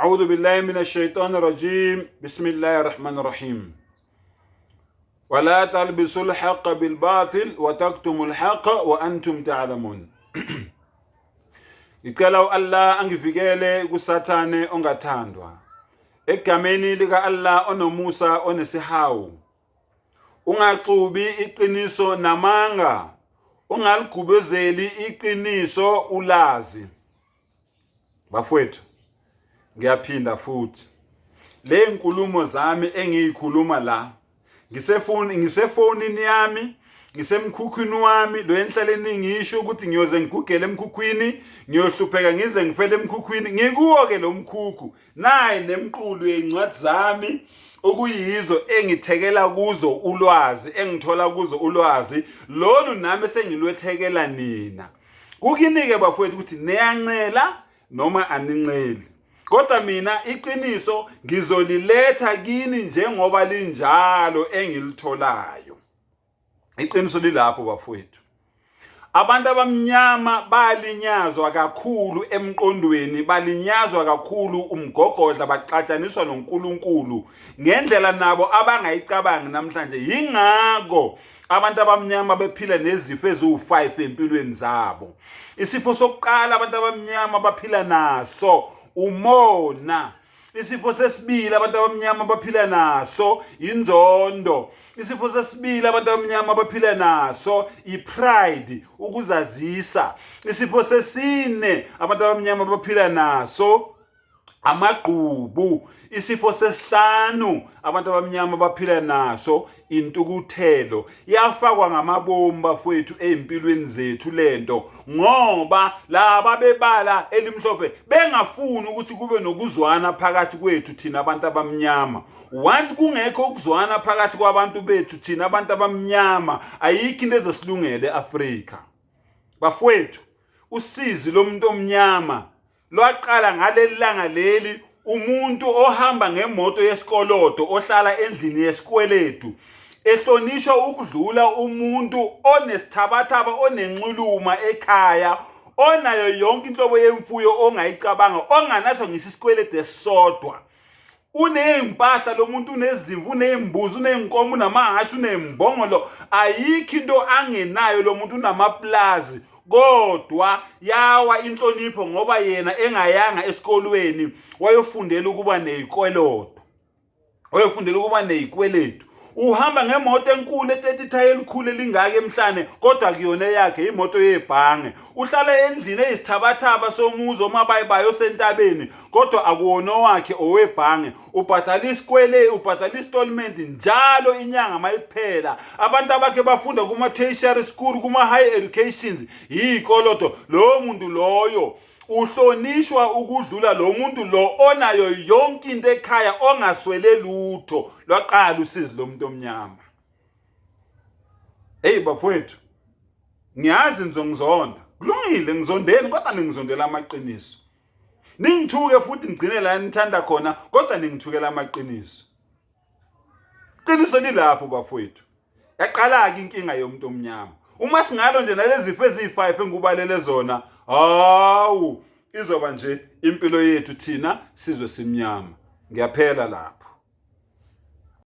أعوذ بالله من الشيطان الرجيم بسم الله الرحمن الرحيم ولا تلبسوا الحق بالباطل وتكتموا الحق وأنتم تعلمون. Ngicela Allah angivikele kusathane ongathandwa. Egameni lika Allah onomusa onesihawu. Ungaxubi iqiniso namanga. Ungaligubezeli iqiniso ulazi. Bafowethu, ngiyaphinda futhi. Le nkulumo zami engiyikhuluma la. Ngisefonini yami, ngisemkhukhwini wami, lo enhlaleni ngisho ukuthi ngiyoze ngigugele emkhukhwini, ngiyohlupheka ngize ngifele emkhukhwini, ngikuwo ke lo mkhukhu. Nayi nemqulu yencwadi zami okuyizo engithekela kuzo ulwazi, engithola kuzo ulwazi, lolu nami sengilwethekela nina. Kukinike bafowethu ukuthi niyancela noma aninceli. Kodwa mina iqiniso ngizoliletha kini njengoba linjalo engilitholayo. Iqiniso lilapho bafowethu. Abantu abamnyama balinyazwa kakhulu emqondweni, balinyazwa kakhulu umgogodla, baqatshaniswa noNkulunkulu ngendlela nabo abangayicabangi namhlanje. Yingakho abantu abamnyama bephila nezifo eziwu5 empilweni zabo. Isifo sokuqala abantu abamnyama baphila naso umona. Isifo sesibili abantu abamnyama baphila naso inzondo. Isifo sesibili abantu abamnyama baphila naso ipride, ukuzazisa. Isifo sesine abantu abamnyama baphila naso amagqubu. Isifo sesihlanu abantu abamnyama baphila naso intukuthelo. Yafakwa ngamabomu bafowethu empilweni zethu lento, ngoba laba bebala elimhlophe bengafuni ukuthi kube nokuzwana phakathi kwethu thina abantu abamnyama. Once kungekho ukuzwana phakathi kwabantu bethu thina abantu abamnyama, ayikho into ezosilungela eAfrika. Bafowethu, usizi lomuntu omnyama lwaqala ngaleli langa leli. Umuntu ohamba ngemoto yesikolodo, ohlala endlini yesikweletu, ehlonishwa ukudlula umuntu onesithabathaba, onenxuluma ekhaya, onayo yonke inhlobo yemfuyo ongayicabanga, onganaso ngisikweletu esisodwa. Unempahla lo muntu, unezimvu, unembuzi, unenkomo, unamahashe, unembongolo, ayikho into angenayo lo muntu, unamaplazi. Kodwa yawa inhlonipho ngoba yena engayanga esikolweni, wayofundela ukuba nezikweletu. Wayofundela ukuba nezikweletu. Uhamba ngemoto enkulu e30 thayi elikhulu elingaka emhlane, kodwa kuyona yakhe imoto yebhange. Uhlala endlini eyisithabathaba somuzo mabayibayo osentabeni, kodwa akuwona wakhe owebhange. Ubhadala isikweletu, ubhadala installment njalo inyanga mayiphela. Abantu abakhe bafunda kuma tertiary school, kuma high educations, yikolodo. Lo muntu loyo uhlonishwa ukudlula lo muntu lo onayo yonke into ekhaya, ongaswele lutho. Lwaqala usizi lomuntu omnyama. Hey bafowethu, ngiyazi nizongizonda. Kulungile ngizondeni, kodwa ningizondela amaqiniso. Ningithuke futhi ngigcine la nithanda khona, kodwa ningithukela amaqiniso. Iqiniso lilapho bafowethu. Yaqala ke inkinga yomuntu omnyama. Uma singalo nje nalezi zifo ezi5 engubalele zona, hawu izoba nje impilo yethu thina sizwe simnyama. Ngiyaphela la.